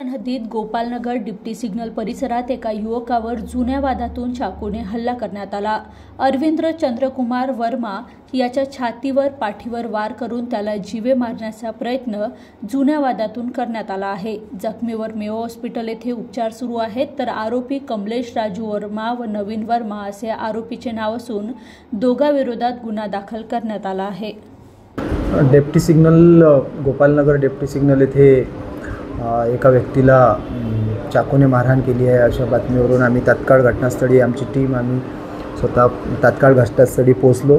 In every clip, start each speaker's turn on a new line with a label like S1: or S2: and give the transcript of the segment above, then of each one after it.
S1: हद्दीत Gopalnagar deputy signal परिसरात एका युवकावर जुन्या वादातून चाकूने हल्ला करण्यात आला। अरविंद्र चंद्रकुमार वर्मा याच्या छातीवर पाठीवर वार करून त्याला जीवे मारण्याचा प्रयत्न जुन्या वादातून करण्यात आला आहे। जखमीवर मेयो हॉस्पिटल येथे उपचार सुरू आहेत, तर आरोपी कमलेश राजू वर्मा व नवीन वर्मा असे आरोपीचे नाव असून दोघांविरोधात गुन्हा दाखल करण्यात आला आहे।
S2: Deputy signal Gopalnagar deputy signal येथे एका व्यक्तीला चाकूने मारहाण केली आहे अशा बातमीवरून आम्ही तात्काळ घटनास्थळी आमची टीम आम्ही स्वतः तात्काळ घटनास्थळी पोहोचलो।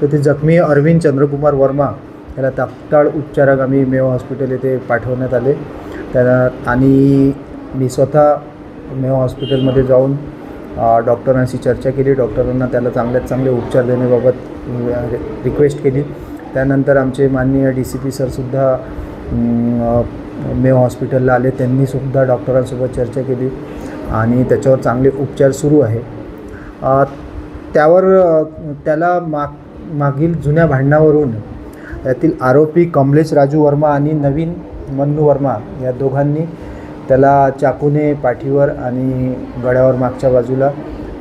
S2: तर ते जखमी अरविंद चंद्रकुमार वर्मा याला तात्काळ उपचारागामी मेयो हॉस्पिटल येथे पाठवण्यात आले। त्याला आणि मी स्वतः मेयो हॉस्पिटलमध्ये जाऊन डॉक्टरांशी चर्चा केली। डॉक्टरांना त्याला चांगल्यात चांगले उपचार देण्याबाबत रिक्वेस्ट केली। त्यानंतर आमचे माननीय DCP सरसुद्धा मेयो हॉस्पिटलला आले। त्यांनीसुद्धा डॉक्टरांसोबत चर्चा केली आणि त्याच्यावर चांगले उपचार सुरू आहे। त्याला मागील जुन्या भांडणावरून यातील आरोपी कमलेश राजू वर्मा आणि नवीन मन्नू वर्मा या दोघांनी त्याला चाकूने पाठीवर आणि गळ्यावर मागच्या बाजूला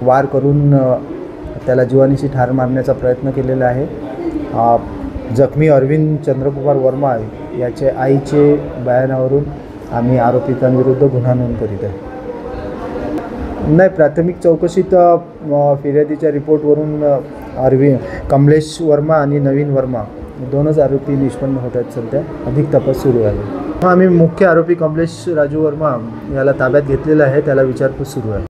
S2: वार करून त्याला जीवानीशी ठार मारण्याचा प्रयत्न केलेला आहे। जखमी अरविंद चंद्रकुमार वर्मा याचे आईचे बयानावरून आम्ही आरोपितांविरुद्ध गुन्हा नोंद करीत आहे। नाही, प्राथमिक चौकशीत फिर्यादीच्या रिपोर्टवरून कमलेश वर्मा आणि नवीन वर्मा दोनच आरोपी निष्पन्न होत आहेत। सध्या अधिक तपास सुरू आहे। आम्ही मुख्य आरोपी कमलेश राजू वर्मा याला ताब्यात घेतलेला आहे, त्याला विचारपूस सुरू आहे।